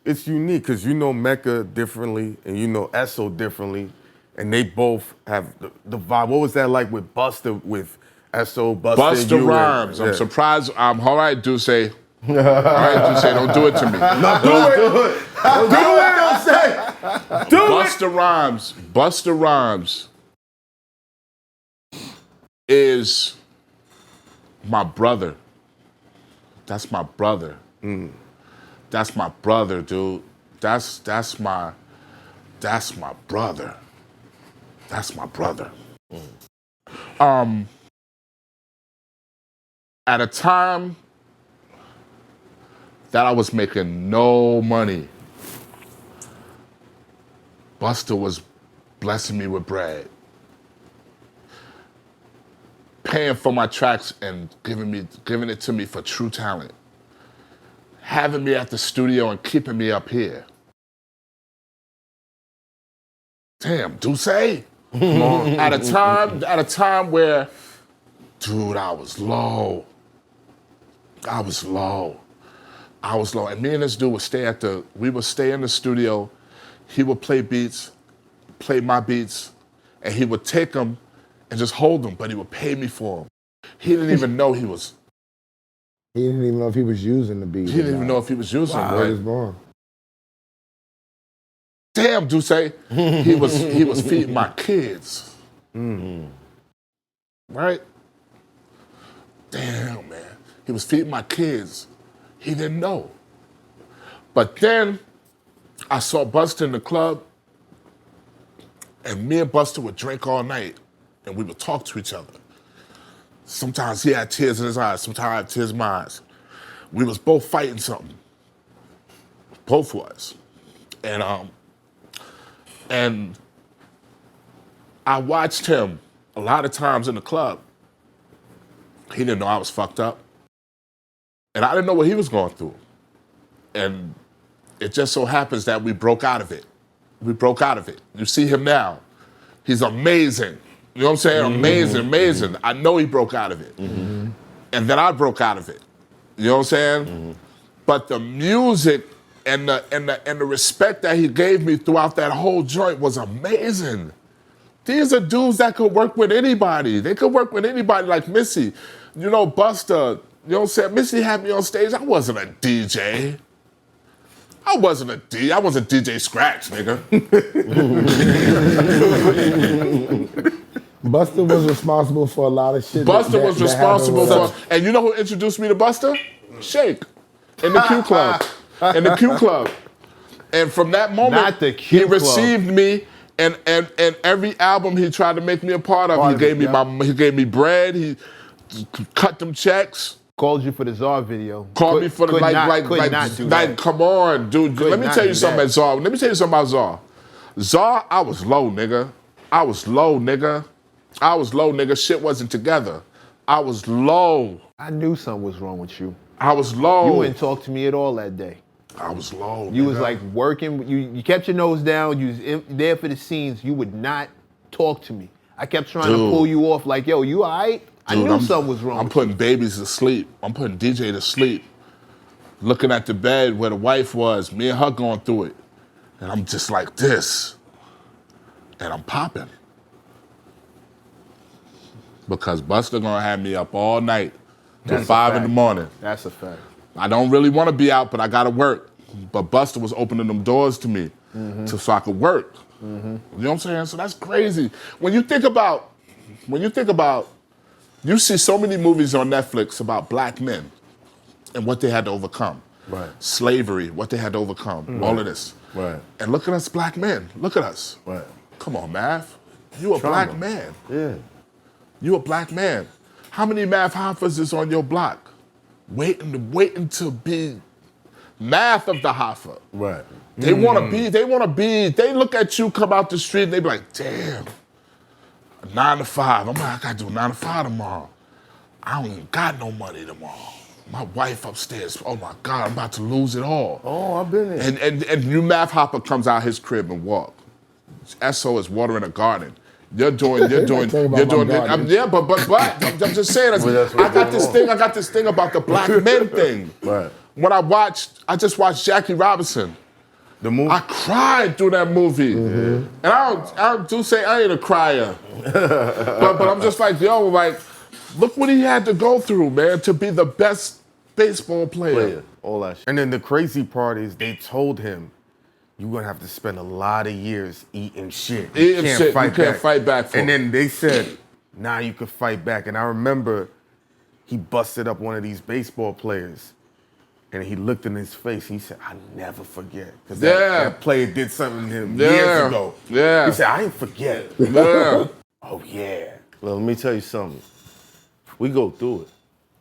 it's unique because you know Mecca differently and you know ESSO differently, and they both have the vibe. What was that like with Busta, with ESSO, Busta Rhymes. I'm surprised. All right, Duce. All right, Duce, don't do it to me. No, do it. Do it. Busta Rhymes is my brother. That's my brother. That's my brother, dude. That's my brother. That's my brother. At a time that I was making no money, Busta was blessing me with bread, paying for my tracks and giving it to me for true talent, having me at the studio and keeping me up here. Damn, Duce. At a time where, dude, I was low. And me and this dude would stay in the studio. He would play my beats, and he would take them and just hold them, but he would pay me for them. He didn't even know he was. He didn't even know if he was using the beat. He didn't even know if he was using them. Word is born. Damn, Duce. He was feeding my kids. Right? Damn, man. He was feeding my kids. He didn't know. But then I saw Busta in the club, and me and Busta would drink all night, and we would talk to each other. Sometimes he had tears in his eyes, sometimes I had tears in my eyes. We was both fighting something. Both of us. And I watched him a lot of times in the club. He didn't know I was fucked up. And I didn't know what he was going through. And it just so happens that we broke out of it. You see him now. He's amazing. You know what I'm saying? Amazing. I know he broke out of it. And then I broke out of it. You know what I'm saying? But the music and the respect that he gave me throughout that whole joint was amazing. These are dudes that could work with anybody. They could work with anybody like Missy. You know, Busta, you know what I'm saying? Missy had me on stage. I wasn't a DJ. I wasn't DJ Scratch, nigga. Busta was responsible for a lot of shit. Busta was responsible for, and you know who introduced me to Busta? Shake, in the Q Club. And from that moment, he received me, and every album he tried to make me a part of. He gave me bread. He cut them checks. Called you for the Czar video. Called me for the like. Come on, dude. Let me tell you something about Czar. Let me tell you something about Czar. Czar, I was low, nigga. Shit wasn't together. I was low. I knew something was wrong with you. I was low. You wouldn't talk to me at all that day. I was low. You was like working. You kept your nose down. You was there for the scenes. You would not talk to me. I kept trying to pull you off. Like, yo, you all right? I knew something was wrong. I'm putting babies to sleep. I'm putting DJ to sleep. Looking at the bed where the wife was, me and her going through it. And I'm just like this. And I'm popping. Because Busta gonna have me up all night till 5 in the morning. That's a fact. I don't really want to be out, but I gotta work. But Busta was opening them doors to me so I could work. You know what I'm saying? So that's crazy. When you think about, you see so many movies on Netflix about black men and what they had to overcome. Right. Slavery, what they had to overcome, all of this. Right. And look at us black men. Look at us. Right. Come on, Math. You a black man. Yeah. You a black man. How many Math Hoffas is on your block? Waiting to be Math of the Hoffa. Right. They wanna be, they look at you come out the street and they be like, damn, 9 to 5. I'm like, I gotta do 9 to 5 tomorrow. I don't even got no money tomorrow. My wife upstairs, oh my God, I'm about to lose it all. Oh, I've been there. And new Math Hoffa comes out his crib and walk. ESSO is watering a garden. You're doing I'm just saying, I got this thing about the black men thing. Right. I just watched Jackie Robinson. The movie? I cried through that movie. And I do say I ain't a crier. but I'm just like, yo, like, look what he had to go through, man, to be the best baseball player. All that shit. And then the crazy part is they told him, you're gonna have to spend a lot of years eating shit. You can't fight back for And it. then they said, now you can fight back. And I remember he busted up one of these baseball players and he looked in his face. He said, I never forget. Because that player did something to him years ago. Yeah. He said, I ain't forget. Yeah. Oh, yeah. Well, let me tell you something. We go through it.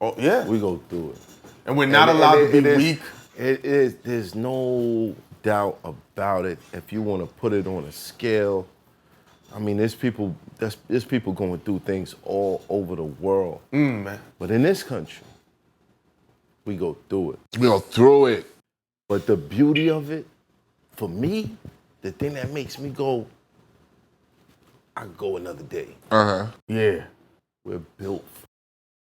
Oh, yeah. We go through it. And we're not allowed to be weak. It is. There's no doubt about it. If you want to put it on a scale, I mean, there's people going through things all over the world. Man. But in this country, we go through it. We go through it. But the beauty of it, for me, the thing that makes me go, I could go another day. Yeah. We're built.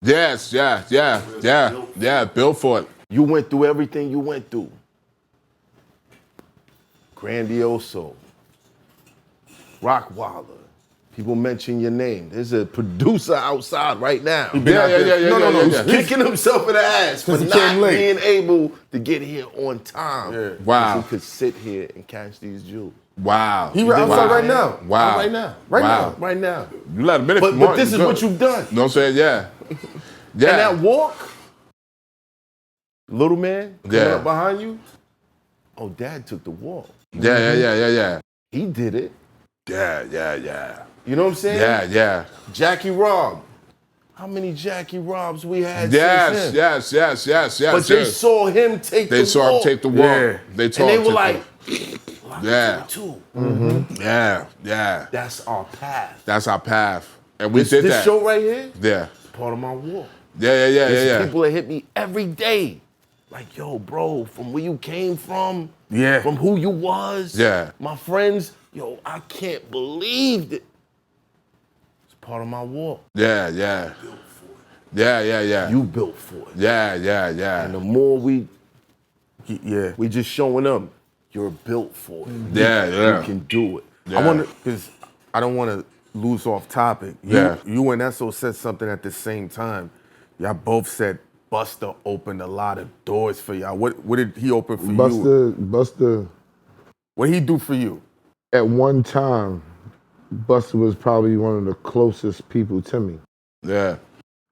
Yes, yeah, built for it. You went through everything you went through. Grandioso. Rockwilder. People mention your name. There's a producer outside right now. Yeah. He's kicking himself in the ass for not being able to get here on time. Yeah. Wow. He could sit here and catch these jewels. Wow. He outside right now. Wow. Right now. Right now. You let a minute. But this is what you've done. You know what I'm saying? Yeah. And that walk, little man, coming up behind you, oh, Dad took the walk. Yeah. He did it. Yeah. You know what I'm saying? Yeah. Jackie Robb. How many Jackie Robs we had since then? Yes. But they saw him take the walk. They saw him take the walk. Yeah. And they were like, yeah. too. Yeah. That's our path. That's our path. And we did that. This show right here, Yeah. part of my walk. Yeah. There's people that hit me every day. Like, yo, bro, from where you came from, from who you was, my friends, yo, I can't believe that. It's part of my walk. Yeah. You built for it. Yeah. And the more we Yeah. just showing them, you're built for it. Yeah. You can do it. Yeah. I wonder, because I don't want to lose off topic. You and Esso said something at the same time. Y'all both said Busta opened a lot of doors for y'all. What did he open for you? Busta. What did he do for you? At one time, Busta was probably one of the closest people to me. Yeah.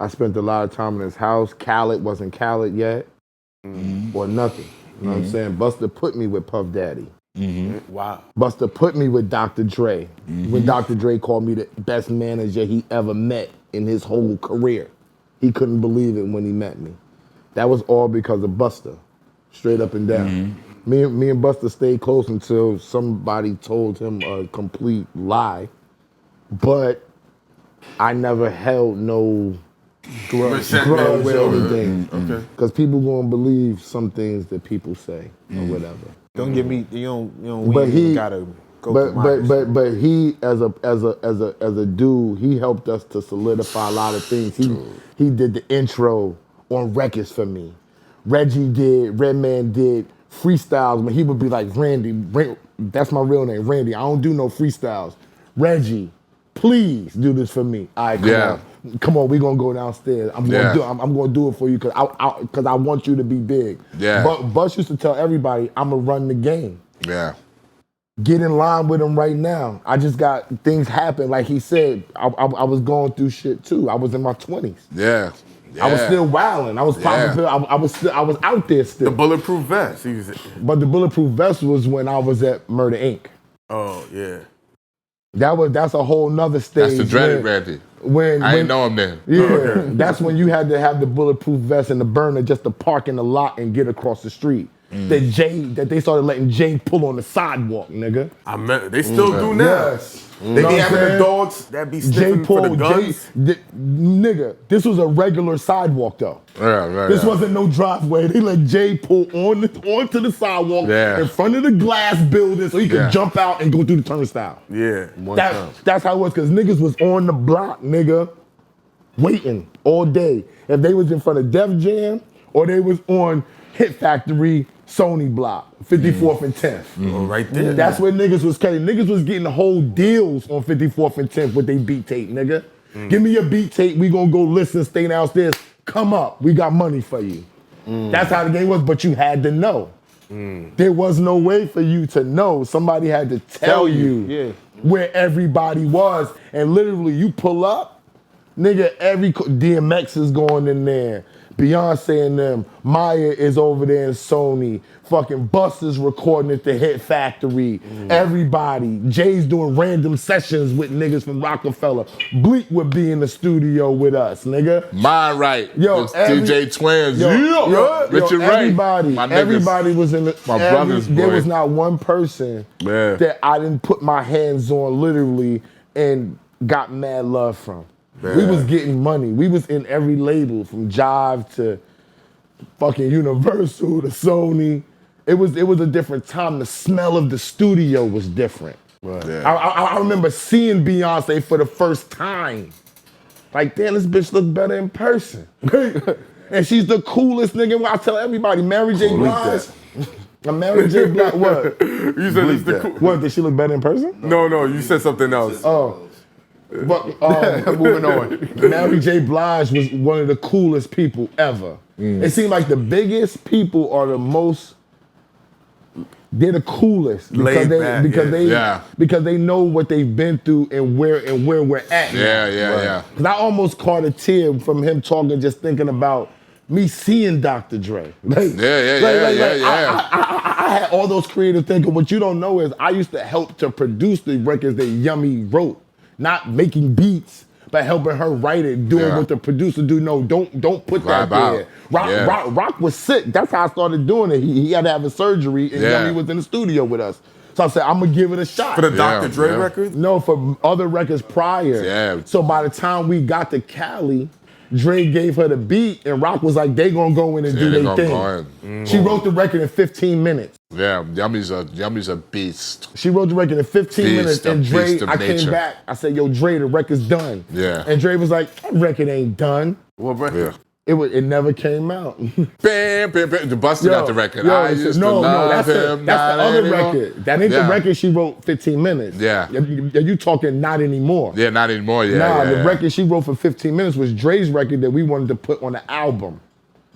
I spent a lot of time in his house. Khaled wasn't Khaled yet, or nothing. You know what I'm saying? Busta put me with Puff Daddy. Wow. Busta put me with Dr. Dre. When Dr. Dre called me the best manager he ever met in his whole career. He couldn't believe it when he met me. That was all because of Busta, straight up and down. Me and Busta stayed close until somebody told him a complete lie. But I never held no grudge or anything. Because people gonna believe some things that people say or whatever. Don't get me. You don't. Gotta go. But he as a dude, he helped us to solidify a lot of things. He did the intro on records for me. Reggie did. Redman did freestyles. When he would be like, Randy, that's my real name, Randy. I don't do no freestyles. Reggie, please do this for me. All right, come on, we gonna go downstairs. I'm gonna do it for you because I want you to be big. Yeah. But Bus used to tell everybody, I'm gonna run the game. Yeah. Get in line with him right now. I just got things happen. Like he said, I was going through shit too. I was in my 20s. Yeah. I was still wilding. I was popping pills. I was out there still. The bulletproof vest. But the bulletproof vest was when I was at Murder Inc. Oh yeah. That's a whole nother stage. That's the dreaded Randy. I didn't know him then. Yeah, that's when you had to have the bulletproof vest and the burner just to park in the lot and get across the street. That they started letting Jay pull on the sidewalk, nigga. I remember. They still do now. Yes. They be having the dogs that be sniffing for the guns. Nigga, this was a regular sidewalk though. This wasn't no driveway. They let Jay pull onto the sidewalk in front of the glass building so he could jump out and go through the turnstile. Yeah. That's how it was, because niggas was on the block, nigga, waiting all day. If they was in front of Def Jam or they was on Hit Factory Sony block, 54th and 10th. Oh, right there. That's where niggas was cutting. Niggas was getting the whole deals on 54th and 10th with they beat tape, nigga. Give me your beat tape, we gonna go listen, stay downstairs, come up, we got money for you. That's how the game was, but you had to know. There was no way for you to know. Somebody had to tell you where everybody was. And literally, you pull up, nigga, DMX is going in there. Beyonce and them. Maya is over there in Sony. Fucking Busta's recording at the Hit Factory. Everybody. Jay's doing random sessions with niggas from Rockefeller. Bleak would be in the studio with us, nigga. Mind right. Yo, DJ Twins. Richard Ray. Everybody was in the. My brothers, There boy. was not one person that I didn't put my hands on literally and got mad love from. We was getting money. We was in every label from Jive to fucking Universal to Sony. It was a different time. The smell of the studio was different. Right. Yeah. I remember seeing Beyonce for the first time. Like, damn, this bitch look better in person. And she's the coolest nigga. I tell everybody, Mary J. Blige. Mary J. Blige, what? You said it's the cool. What, did she look better in person? No, you said something else. Oh. But moving on. Mary J. Blige was one of the coolest people ever. It seemed like the biggest people are the most. They're the coolest because they know what they've been through and where we're at. Yeah. Because I almost caught a tear from him talking, just thinking about me seeing Dr. Dre. I had all those creative thinking. What you don't know is I used to help to produce the records that Yummy wrote. Not making beats, but helping her write it, doing what the producer do. No, don't put that there. Rock was sick. That's how I started doing it. He had to have a surgery, and Yummy was in the studio with us. So I said, I'm gonna give it a shot. For the Dr. Dre records? No, for other records prior. Yeah. So by the time we got to Cali, Dre gave her the beat, and Rock was like, they gonna go in and do their thing. She wrote the record in 15 minutes. Yeah, Yummy's a beast. She wrote the record in 15 minutes, and Dre, I came back. I said, yo, Dre, the record's done. Yeah. And Dre was like, that record ain't done. What record? Yeah. It never came out. Bam. The Busta got the record. I used to love him. That's the other record. That ain't the record she wrote 15 minutes. Yeah. You talking not anymore. Yeah, not anymore. Yeah. Nah, the record she wrote for 15 minutes was Dre's record that we wanted to put on the album.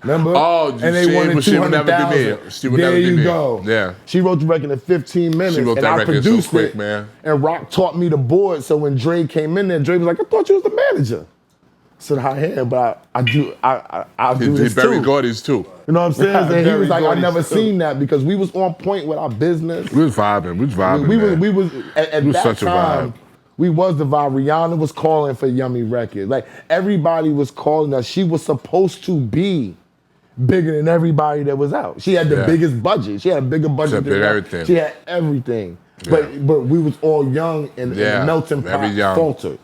Remember? Oh, and they wanted she would never be me. She would there never be you me. go. Yeah. She wrote the record in 15 minutes. She wrote and that I record produced so quick, it, man. And Rock taught me the board. So when Dre came in there, Dre was like, I thought you was the manager. I said, I am, but I'll do this too. Barry Gordy's too. You know what I'm saying? And he was like, I Gordy's never too. seen that because we was on point with our business. We was vibing. We was at was that such a time. vibe. We was the vibe. Rihanna was calling for Yummy Records. Like everybody was calling us. She was supposed to be bigger than everybody that was out. She had the biggest budget. She had a bigger budget than everything. She had everything. But we was all young and the melting pot faltered.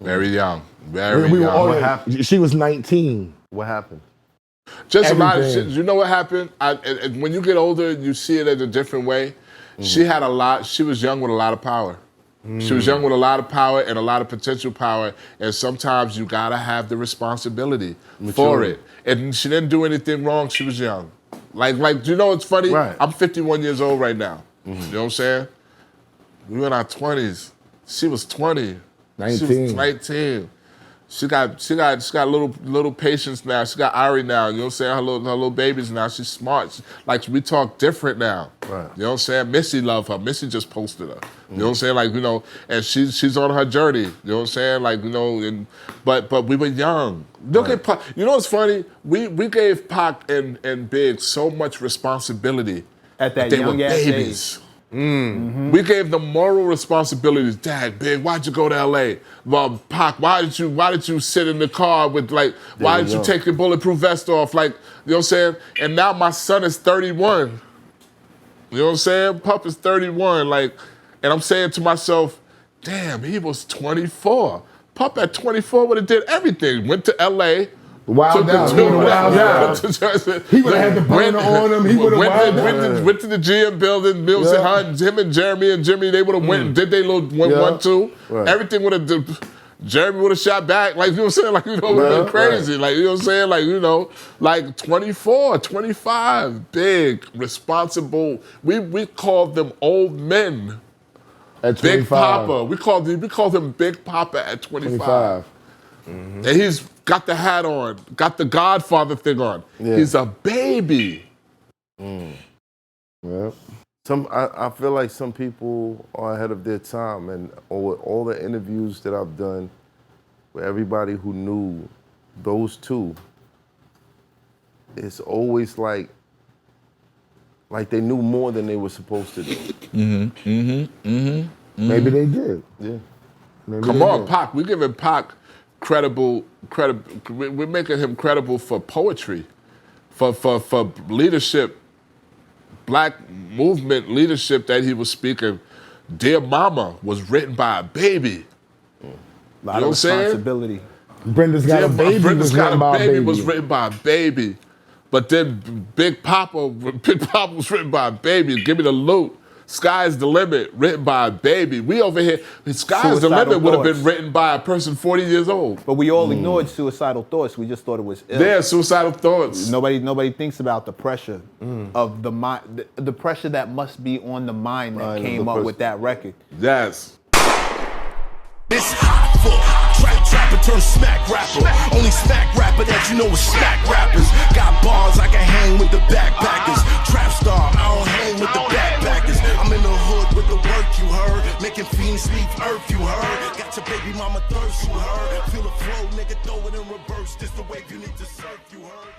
Very young. We were all What happened? She was 19. What happened? Just a lot of shit. You know what happened? When you get older, you see it in a different way. She had a lot. She was young with a lot of power. She was young with a lot of power and a lot of potential power. And sometimes you gotta have the responsibility for it. And she didn't do anything wrong. She was young. Like you know what's funny? Right. I'm 51 years old right now. You know what I'm saying? We were in our 20s. She was 20. 19. She was 19. She got little patience now. She got Ari now. You know what I'm saying? Her little babies now. She's smart. Like we talk different now. Right. You know what I'm saying? Missy love her. Missy just posted her. You know what I'm saying? Like, you know, and she's on her journey. You know what I'm saying? Like, you know, but we were young. Look at Pac. You know what's funny? We gave Pac and Big so much responsibility At that they young were ass babies. We gave them moral responsibilities. Dad, Big, why'd you go to LA? Well, Pac, why did you sit in the car with why did you take your bulletproof vest off? Like, you know what I'm saying? And now my son is 31. You know what I'm saying? Pup is 31. Like, and I'm saying to myself, damn, he was 24. Pup at 24 would have did everything. Went to LA. Wild out. He would have had the burner on him. He would have wild out. Went to the GM building. Mills and Hunt, him and Jeremy and Jimmy, they would have went and did they little 1-2. Right. Everything would have. Jeremy would have shot back, like, you know what I'm saying? Like, you know, it would have been crazy. Like, you know what I'm saying? Like, you know, like 24, 25, big, responsible. We called them old men. At 25. Big Papa. We called him Big Papa at 25. And he's got the hat on, got the Godfather thing on. Yeah. He's a baby. Yeah. I feel like some people are ahead of their time, and all the interviews that I've done with everybody who knew those two, it's always like they knew more than they were supposed to do. Maybe they did. Yeah. Maybe Come on, Pac. We're giving Pac credible. We're making him credible for poetry, for leadership. Black movement leadership that he was speaking. Dear Mama was written by a baby. A lot of responsibility. Brenda's Got a Baby Brenda's Got a Baby was written by a baby. But then Big Papa was written by a baby. Give Me the Loot. Sky's the Limit, written by a baby. We over here, Sky's the Limit would have been written by a person 40 years old. But we all ignored suicidal thoughts. We just thought it was ill. Yeah, suicidal thoughts. Nobody thinks about the pressure of the mind, the pressure that must be on the mind that came up with that record. Yes. This hot foot, trapper turn smack rapper. Only smack rapper that you know is smack rappers. Got bars, I can hang with the backpackers. Trap star, I don't hang with the backpackers. I'm in the hood with the work you heard. Making fiends leave earth you heard. Got your baby mama thirst you heard. Feel the flow, nigga, throw it in reverse. This the wave you need to surf you heard.